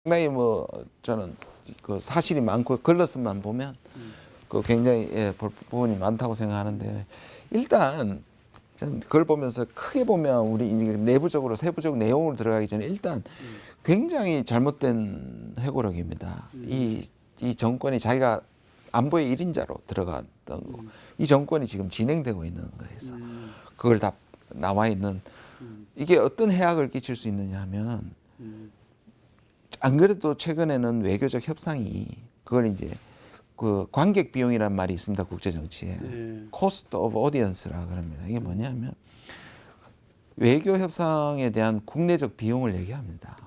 상당히 뭐 저는 그 사실이 많고 글러스만 보면 그 굉장히 볼 부분이 많다고 생각하는데, 일단 저는 그걸 보면서 크게 보면 우리 이제 내부적으로 세부적 내용으로 들어가기 전에 일단 굉장히 잘못된 회고록입니다. 이 정권이 자기가 안보의 1인자로 들어갔던 거, 이 정권이 지금 진행되고 있는 거에서 그걸 다 나와 있는, 이게 어떤 해악을 끼칠 수 있느냐 하면, 안 그래도 최근에는 외교적 협상이 그걸 이제 그 관객 비용이란 말이 있습니다, 국제 정치에. Cost of Audience라 그럽니다. 이게 뭐냐면 외교 협상에 대한 국내적 비용을 얘기합니다.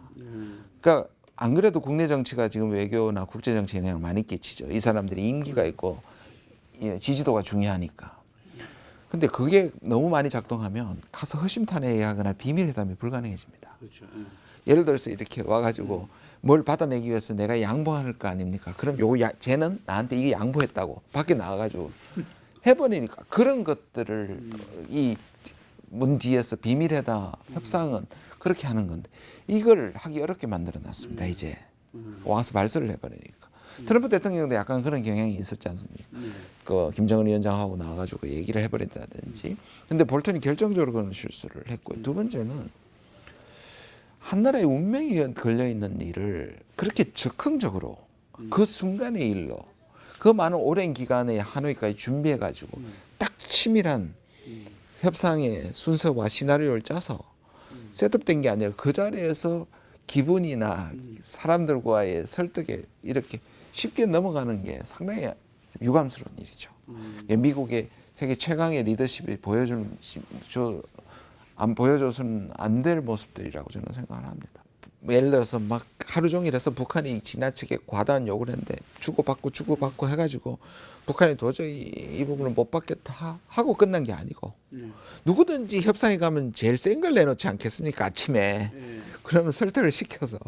그러니까 안 그래도 국내 정치가 지금 외교나 국제 정치에 영향을 많이 끼치죠. 이 사람들이 임기가 있고 지지도가 중요하니까. 근데 그게 너무 많이 작동하면 가서 허심탄회하게 하거나 비밀회담이 불가능해집니다. 그렇죠. 예를 들어서 이렇게 와가지고 뭘 받아내기 위해서 내가 양보할 거 아닙니까? 그럼 쟤는 나한테 이게 양보했다고 밖에 나와가지고 해버리니까, 그런 것들을 이 문 뒤에서 비밀회담 협상은 그렇게 하는 건데, 이걸 하기 어렵게 만들어 놨습니다. 이제 와서 발설을 해버리니까. 트럼프 대통령도 약간 그런 경향이 있었지 않습니까? 그 김정은 위원장하고 나와가지고 얘기를 해버린다든지. 근데 볼턴이 결정적으로 그런 실수를 했고요. 두 번째는 한 나라의 운명이 걸려 있는 일을 그렇게 적극적으로 그 순간의 일로 그 많은 오랜 기간에 하노이까지 준비해가지고 딱 치밀한 협상의 순서와 시나리오를 짜서 셋업된 게 아니라 그 자리에서 기분이나 사람들과의 설득에 이렇게 쉽게 넘어가는 게 상당히 유감스러운 일이죠. 미국의 세계 최강의 리더십이 안 보여줘서는 안 될 모습들이라고 저는 생각을 합니다. 예를 들어서 막 하루 종일 해서 북한이 지나치게 과다한 요구를 했는데 주고받고 해가지고 북한이 도저히 이 부분을 못 받겠다 하고 끝난 게 아니고, 누구든지 협상에 가면 제일 센 걸 내놓지 않겠습니까, 아침에. 그러면 설득을 시켜서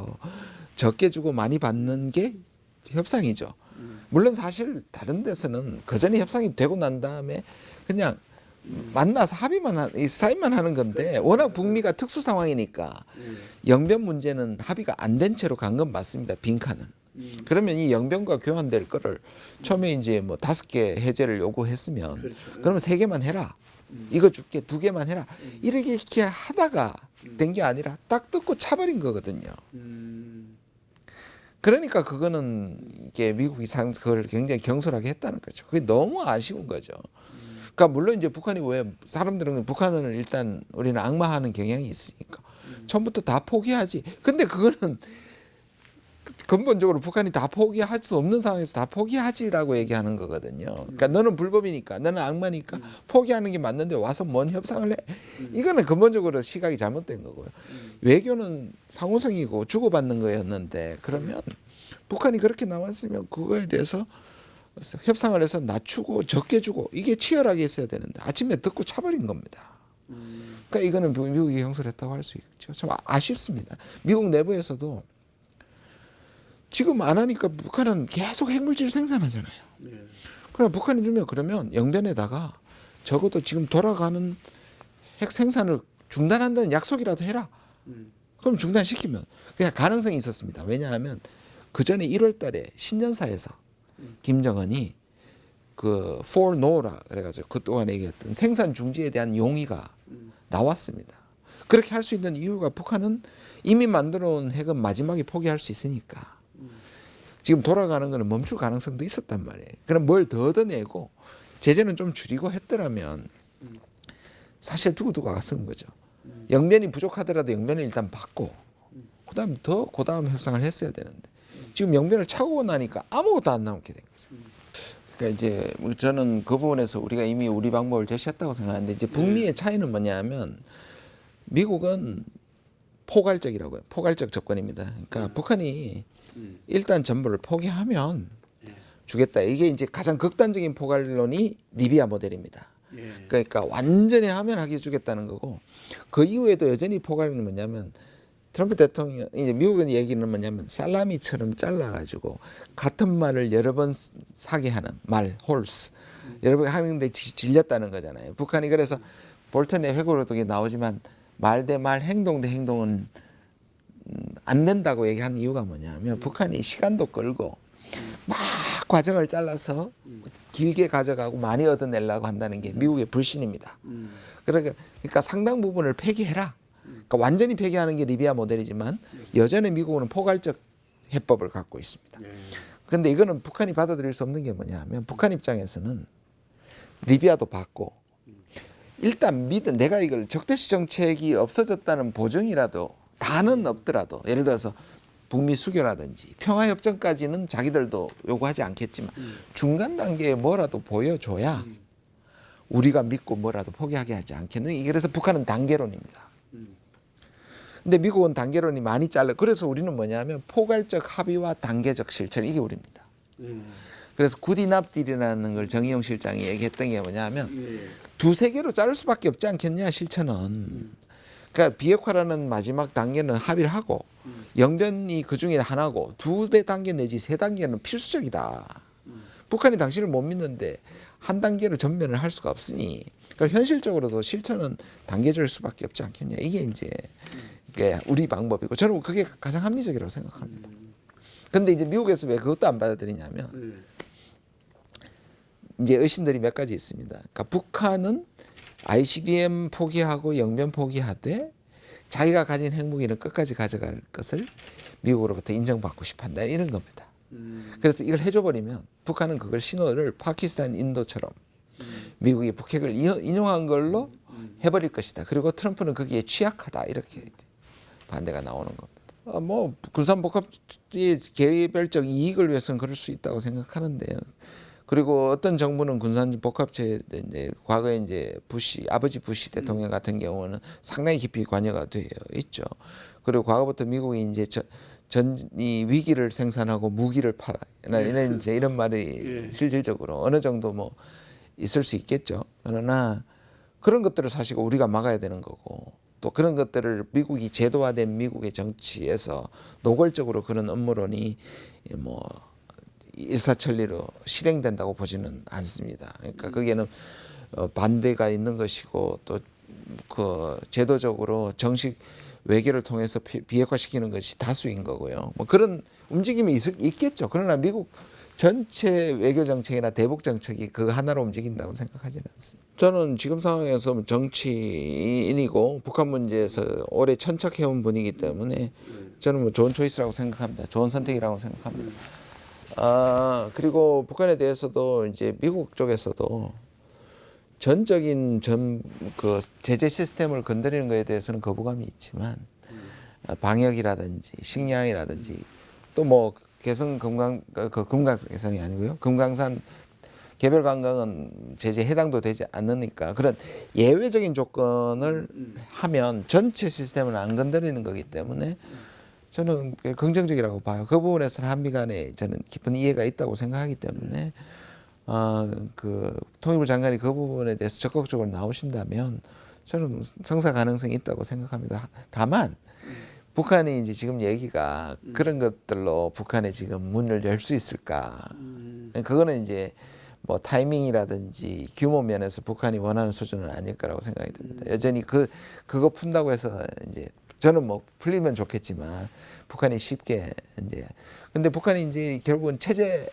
적게 주고 많이 받는 게 협상이죠. 물론 사실 다른 데서는 그 전에 협상이 되고 난 다음에 그냥 만나서 사인만 하는 건데, 워낙 북미가 특수 상황이니까 영변 문제는 합의가 안 된 채로 간 건 맞습니다, 빈칸은. 그러면 이 영변과 교환될 거를 처음에 이제 뭐 5개 해제를 요구했으면, 그렇죠. 그러면 3개만 해라, 이거 줄게 2개만 해라, 이렇게 하다가 된 게 아니라 딱 뜯고 차버린 거거든요. 그러니까 그거는 이게 미국이 그걸 굉장히 경솔하게 했다는 거죠. 그게 너무 아쉬운 거죠. 그러니까 물론 이제 북한이, 왜 사람들은 북한을 일단 우리는 악마하는 경향이 있으니까 처음부터 다 포기하지. 근데 그거는 근본적으로 북한이 다 포기할 수 없는 상황에서 다 포기하지라고 얘기하는 거거든요. 그러니까 너는 불법이니까, 너는 악마니까 포기하는 게 맞는데 와서 뭔 협상을 해? 이거는 근본적으로 시각이 잘못된 거고요. 외교는 상호성이고 주고받는 거였는데, 그러면 북한이 그렇게 나왔으면 그거에 대해서 협상을 해서 낮추고 적게 주고 이게 치열하게 했어야 되는데 아침에 듣고 차버린 겁니다. 그러니까 이거는 미국이 경솔했다고 할 수 있죠. 참 아쉽습니다. 미국 내부에서도 지금 안 하니까 북한은 계속 핵물질 생산하잖아요. 그럼 북한이 주면, 그러면 영변에다가 적어도 지금 돌아가는 핵 생산을 중단한다는 약속이라도 해라. 그럼 중단시키면 그냥 가능성이 있었습니다. 왜냐하면 그 전에 1월 달에 신년사에서 김정은이 그 for no라 그래가지고 그동안 얘기했던 생산 중지에 대한 용의가 나왔습니다. 그렇게 할 수 있는 이유가, 북한은 이미 만들어 온 핵은 마지막에 포기할 수 있으니까 지금 돌아가는 거는 멈출 가능성도 있었단 말이에요. 그럼 뭘 더 얻어내고 제재는 좀 줄이고 했더라면 사실 두고두고 갔은 거죠. 영변이 부족하더라도 영변을 일단 받고 그다음 협상을 했어야 되는데, 지금 영변을 차고 나니까 아무것도 안 나오게 된 거죠. 그러니까 이제 저는 그 부분에서 우리가 이미 우리 방법을 제시했다고 생각하는데, 이제 북미의 차이는 뭐냐면, 미국은 포괄적이라고요. 포괄적 접근입니다. 그러니까 북한이 일단 전부를 포기하면 주겠다. 이게 이제 가장 극단적인 포괄론이 리비아 모델입니다. 그러니까 완전히 하면 하게 주겠다는 거고, 그 이후에도 여전히 포괄론은 뭐냐면, 트럼프 대통령, 이제 미국은 얘기는 뭐냐면 살라미처럼 잘라가지고 같은 말을 여러 번 사게 하는 말, 홀스. 여러 번 하는데 질렸다는 거잖아요. 북한이. 그래서 볼턴의 회고록에 나오지만 말 대 말, 행동 대 행동은 안 된다고 얘기한 이유가 뭐냐면 북한이 시간도 끌고 막 과정을 잘라서 길게 가져가고 많이 얻어내려고 한다는 게 미국의 불신입니다. 그러니까 상당 부분을 폐기해라. 그러니까 완전히 폐기하는 게 리비아 모델이지만 여전히 미국은 포괄적 해법을 갖고 있습니다. 그런데 이거는 북한이 받아들일 수 없는 게 뭐냐면 북한 입장에서는 리비아도 받고 일단 내가 이걸 적대시 정책이 없어졌다는 보증이라도 다는 없더라도 예를 들어서 북미 수교라든지 평화협정까지는 자기들도 요구하지 않겠지만 중간 단계에 뭐라도 보여줘야 우리가 믿고 뭐라도 포기하게 하지 않겠느냐. 그래서 북한은 단계론입니다. 근데 미국은 단계론이 많이 잘라. 그래서 우리는 뭐냐면 포괄적 합의와 단계적 실천 이게 우리입니다. 그래서 굿이납딜이라는 걸 정의용 실장이 얘기했던 게 뭐냐면 두세 개로 자를 수밖에 없지 않겠냐 실천은. 그러니까 비핵화라는 마지막 단계는 합의를 하고 영변이 그 중에 하나고 두 배 단계 내지 세 단계는 필수적이다. 북한이 당신을 못 믿는데 한 단계로 전면을 할 수가 없으니 그러니까 현실적으로도 실천은 단계적일 수밖에 없지 않겠냐. 이게 이제 우리 방법이고 저는 그게 가장 합리적이라고 생각합니다. 근데 이제 미국에서 왜 그것도 안 받아들이냐면 이제 의심들이 몇 가지 있습니다. 그러니까 북한은 ICBM 포기하고 영변 포기하되 자기가 가진 핵무기는 끝까지 가져갈 것을 미국으로부터 인정받고 싶어한다 이런 겁니다. 그래서 이걸 해줘버리면 북한은 그걸 신호를 파키스탄, 인도처럼 미국이 북핵을 인용한 걸로 해버릴 것이다. 그리고 트럼프는 거기에 취약하다 이렇게 반대가 나오는 겁니다. 뭐 군산복합의 개별적 이익을 위해서는 그럴 수 있다고 생각하는데요. 그리고 어떤 정부는 군산복합체에 이제 과거에 이제 아버지 부시 대통령 같은 경우는 상당히 깊이 관여가 되어 있죠. 그리고 과거부터 미국이 이제 이 위기를 생산하고 무기를 팔아 이런 이제 이런 말이 실질적으로 어느 정도 뭐 있을 수 있겠죠. 그러나 그런 것들을 사실 우리가 막아야 되는 거고 또 그런 것들을 미국이 제도화된 미국의 정치에서 노골적으로 그런 업무론이 뭐 일사천리로 실행된다고 보지는 않습니다. 그러니까 거기에는 반대가 있는 것이고 또 그 제도적으로 정식 외교를 통해서 비핵화시키는 것이 다수인 거고요. 뭐 그런 움직임이 있겠죠. 그러나 미국 전체 외교 정책이나 대북 정책이 그 하나로 움직인다고 생각하지는 않습니다. 저는 지금 상황에서 정치인이고 북한 문제에서 오래 천착해온 분이기 때문에 저는 뭐 좋은 초이스라고 생각합니다. 좋은 선택이라고 생각합니다. 그리고 북한에 대해서도 이제 미국 쪽에서도 전적인 그 제재 시스템을 건드리는 것에 대해서는 거부감이 있지만 방역이라든지 식량이라든지 또 뭐 개성 금강산 개성이 아니고요. 금강산 개별 관광은 제재 해당도 되지 않으니까 그런 예외적인 조건을 하면 전체 시스템을 안 건드리는 거기 때문에 저는 긍정적이라고 봐요. 그 부분에서는 한미 간에 저는 깊은 이해가 있다고 생각하기 때문에 그 통일부 장관이 그 부분에 대해서 적극적으로 나오신다면 저는 성사 가능성이 있다고 생각합니다. 다만 북한이 이제 지금 얘기가 그런 것들로 북한에 지금 문을 열 수 있을까? 그거는 이제 뭐 타이밍이라든지 규모 면에서 북한이 원하는 수준은 아닐 거라고 생각이 듭니다. 여전히 그거 푼다고 해서 이제 저는 뭐 풀리면 좋겠지만 북한이 쉽게 이제 근데 북한이 이제 결국은 체제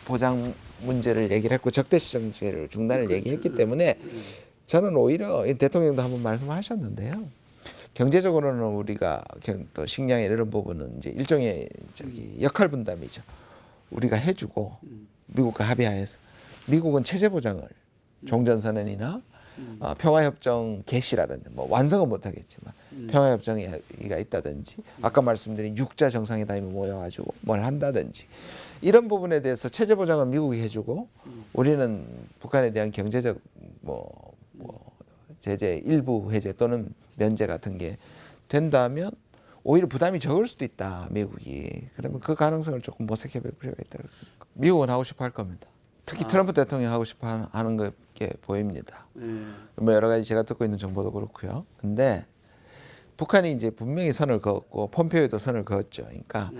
보장 문제를 얘기를 했고 적대시 정책을 중단을 얘기했기 때문에 저는 오히려 대통령도 한번 말씀하셨는데요. 경제적으로는 우리가 또 식량의 이런 부분은 이제 일종의 역할 분담이죠. 우리가 해주고 미국과 합의하에서 미국은 체제 보장을 종전선언이나 평화협정 개시라든지 뭐 완성은 못하겠지만 평화협정이가 있다든지 아까 말씀드린 육자 정상회담이 모여가지고 뭘 한다든지 이런 부분에 대해서 체제 보장은 미국이 해주고 우리는 북한에 대한 경제적 뭐 제재 일부 해제 또는 면제 같은 게 된다면 오히려 부담이 적을 수도 있다 미국이. 그러면 그 가능성을 조금 모색해 볼 필요가 있다고 생각합니다. 미국은 하고 싶어 할 겁니다. 특히 트럼프 대통령 하고 싶어 하는 게 보입니다. 뭐 여러 가지 제가 듣고 있는 정보도 그렇고요. 근데 북한이 이제 분명히 선을 그었고 폼페이오도 선을 그었죠. 그러니까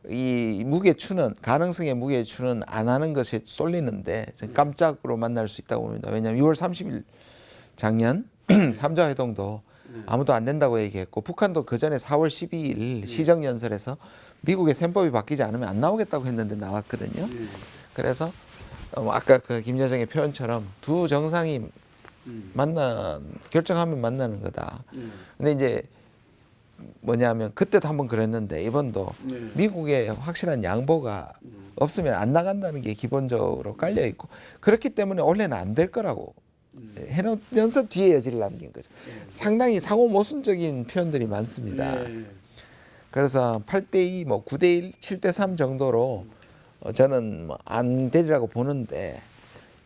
이 무게추는 가능성의 무게추는 안 하는 것에 쏠리는데 깜짝으로 만날 수 있다고 봅니다. 왜냐하면 6월 30일 작년 3자 회동도 아무도 안 된다고 얘기했고 북한도 그 전에 4월 12일 시정연설에서 미국의 셈법이 바뀌지 않으면 안 나오겠다고 했는데 나왔거든요. 그래서 아까 그 김여정의 표현처럼 두 정상이 결정하면 만나는 거다. 근데 이제 뭐냐면 그때도 한번 그랬는데 이번도 미국의 확실한 양보가 없으면 안 나간다는 게 기본적으로 깔려 있고 그렇기 때문에 원래는 안 될 거라고 해놓으면서 뒤에 여지를 남긴 거죠. 상당히 상호 모순적인 표현들이 많습니다. 그래서 8대2, 뭐 9대1, 7대3 정도로 저는 뭐 안 되리라고 보는데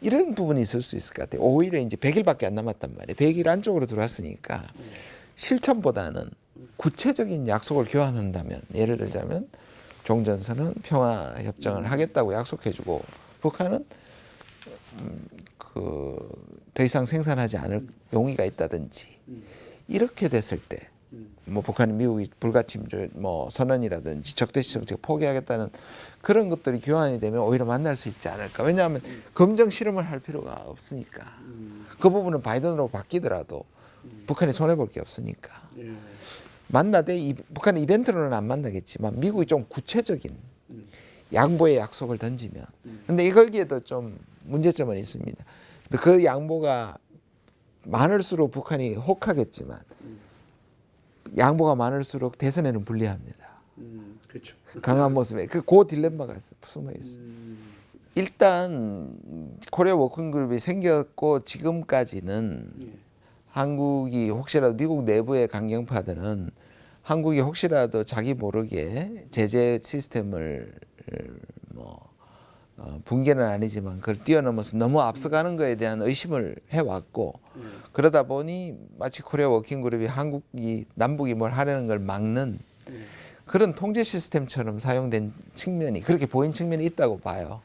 이런 부분이 있을 수 있을 것 같아요. 오히려 이제 100일밖에 안 남았단 말이에요. 100일 안쪽으로 들어왔으니까 실천보다는 구체적인 약속을 교환한다면 예를 들자면 종전선언 평화협정을 하겠다고 약속해주고 북한은 더 이상 생산하지 않을 용의가 있다든지 이렇게 됐을 때 뭐 북한이 미국이 불가침 뭐 선언이라든지 적대시 정책 포기하겠다는 그런 것들이 교환이 되면 오히려 만날 수 있지 않을까. 왜냐하면 검증 실험을 할 필요가 없으니까. 그 부분은 바이든으로 바뀌더라도 북한이 손해볼 게 없으니까. 만나되 북한은 이벤트로는 안 만나겠지만 미국이 좀 구체적인 양보의 약속을 던지면 근데 거기에도 좀 문제점은 있습니다. 그 양보가 많을수록 북한이 혹하겠지만 양보가 많을수록 대선에는 불리합니다. 그렇죠. 강한 모습에 그 딜레마가 숨어 있습니다. 일단 코리아 워킹그룹이 생겼고 지금까지는 한국이 혹시라도 미국 내부의 강경파들은 한국이 혹시라도 자기 모르게 제재 시스템을 붕괴는 아니지만 그걸 뛰어넘어서 너무 앞서가는 거에 대한 의심을 해왔고 그러다 보니 마치 코리아 워킹그룹이 한국이 남북이 뭘 하려는 걸 막는 그런 통제 시스템처럼 사용된 측면이 그렇게 보인 측면이 있다고 봐요.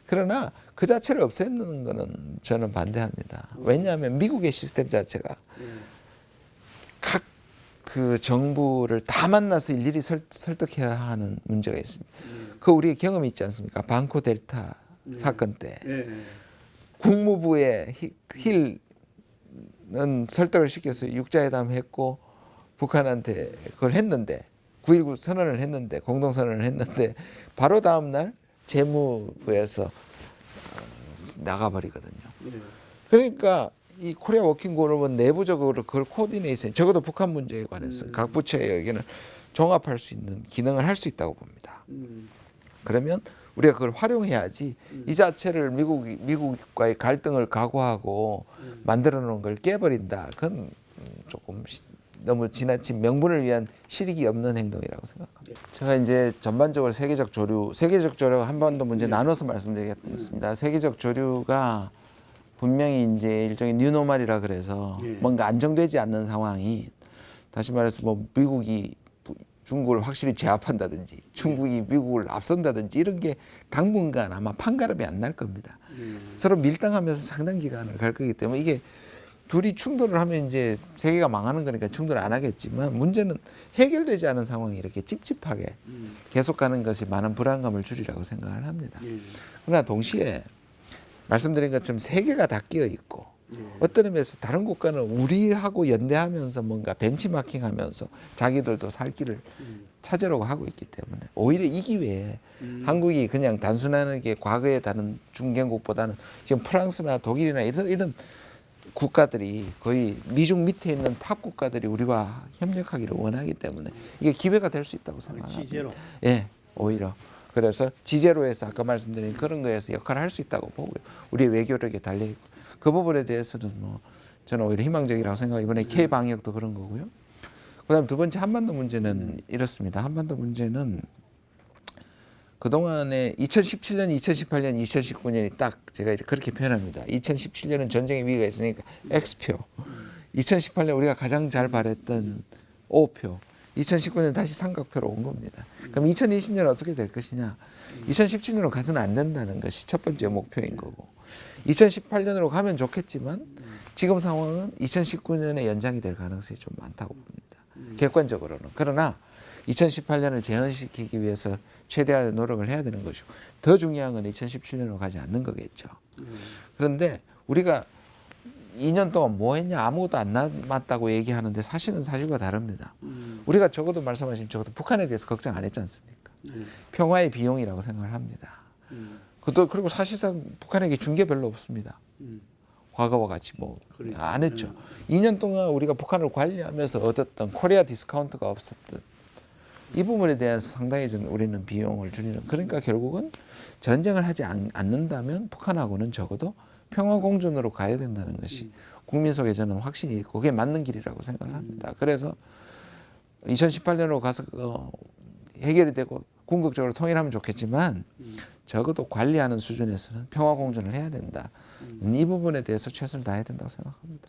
그러나 그 자체를 없애는 거는 저는 반대합니다. 왜냐하면 미국의 시스템 자체가 각 그 정부를 다 만나서 일일이 설득해야 하는 문제가 있습니다. 그 우리의 경험이 있지 않습니까? 방코 델타 사건 때 국무부의 힐은 설득을 시켜서 육자회담 했고 북한한테 그걸 했는데 9.19 선언을 했는데 공동선언을 했는데 바로 다음 날 재무부에서 나가버리거든요. 그러니까 이 코리아 워킹그룹은 내부적으로 그걸 코디네이션 적어도 북한 문제에 관해서 각 부처의 의견을 종합할 수 있는 기능을 할 수 있다고 봅니다. 그러면 우리가 그걸 활용해야지 이 자체를 미국과의 갈등을 각오하고 만들어 놓은 걸 깨버린다. 그건 조금 너무 지나친 명분을 위한 실익이 없는 행동이라고 생각합니다. 제가 이제 전반적으로 세계적 조류가 한반도 문제 나눠서 말씀드리겠습니다. 세계적 조류가 분명히 이제 일종의 뉴노멀이라 그래서 뭔가 안정되지 않는 상황이 다시 말해서 뭐 미국이 중국을 확실히 제압한다든지 중국이 미국을 앞선다든지 이런 게 당분간 아마 판가름이 안 날 겁니다. 서로 밀당하면서 상당 기간을 갈 거기 때문에 이게 둘이 충돌을 하면 이제 세계가 망하는 거니까 충돌을 안 하겠지만 문제는 해결되지 않은 상황이 이렇게 찝찝하게 계속 가는 것이 많은 불안감을 주리라고 생각을 합니다. 그러나 동시에 말씀드린 것처럼 세계가 다 끼어 있고 어떤 의미에서 다른 국가는 우리하고 연대하면서 뭔가 벤치마킹하면서 자기들도 살 길을 찾으려고 하고 있기 때문에 오히려 이 기회에 한국이 그냥 단순하게 과거의 다른 중견국보다는 지금 프랑스나 독일이나 이런 국가들이 거의 미중 밑에 있는 탑 국가들이 우리와 협력하기를 원하기 때문에 이게 기회가 될 수 있다고 생각합니다. 지제로. 예, 오히려. 그래서 지제로에서 아까 말씀드린 그런 거에서 역할을 할 수 있다고 보고요. 우리의 외교력에 달려있고 그 부분에 대해서는 뭐 저는 오히려 희망적이라고 생각하고 이번에 K 방역도 그런 거고요. 그다음 두 번째 한반도 문제는 이렇습니다. 한반도 문제는 그동안에 2017년, 2018년, 2019년이 딱 제가 이제 그렇게 표현합니다. 2017년은 전쟁의 위기가 있으니까 X표. 2018년 우리가 가장 잘 발했던 O표. 2019년 다시 삼각표로 온 겁니다. 그럼 2020년 어떻게 될 것이냐? 2017년으로 가서는 안 된다는 것이 첫 번째 목표인 거고 2018년으로 가면 좋겠지만 지금 상황은 2019년에 연장이 될 가능성이 좀 많다고 봅니다. 객관적으로는. 그러나 2018년을 재현시키기 위해서 최대한의 노력을 해야 되는 것이고 더 중요한 건 2017년으로 가지 않는 거겠죠. 그런데 우리가 2년 동안 뭐 했냐 아무것도 안 남았다고 얘기하는데 사실은 사실과 다릅니다. 우리가 적어도 말씀하신 적어도 북한에 대해서 걱정 안 했지 않습니까? 평화의 비용이라고 생각을 합니다. 그리고 사실상 북한에게 준 게 별로 없습니다. 과거와 같이 뭐 안 했죠. 2년 동안 우리가 북한을 관리하면서 얻었던 코리아 디스카운트가 없었던 이 부분에 대해서 상당히 우리는 비용을 줄이는, 그러니까 결국은 전쟁을 하지 않는다면 북한하고는 적어도 평화공존으로 가야 된다는 것이 국민 속에 저는 확신이 있고 그게 맞는 길이라고 생각을 합니다. 그래서 2018년으로 가서 해결이 되고 궁극적으로 통일하면 좋겠지만 적어도 관리하는 수준에서는 평화공존을 해야 된다. 이 부분에 대해서 최선을 다해야 된다고 생각합니다.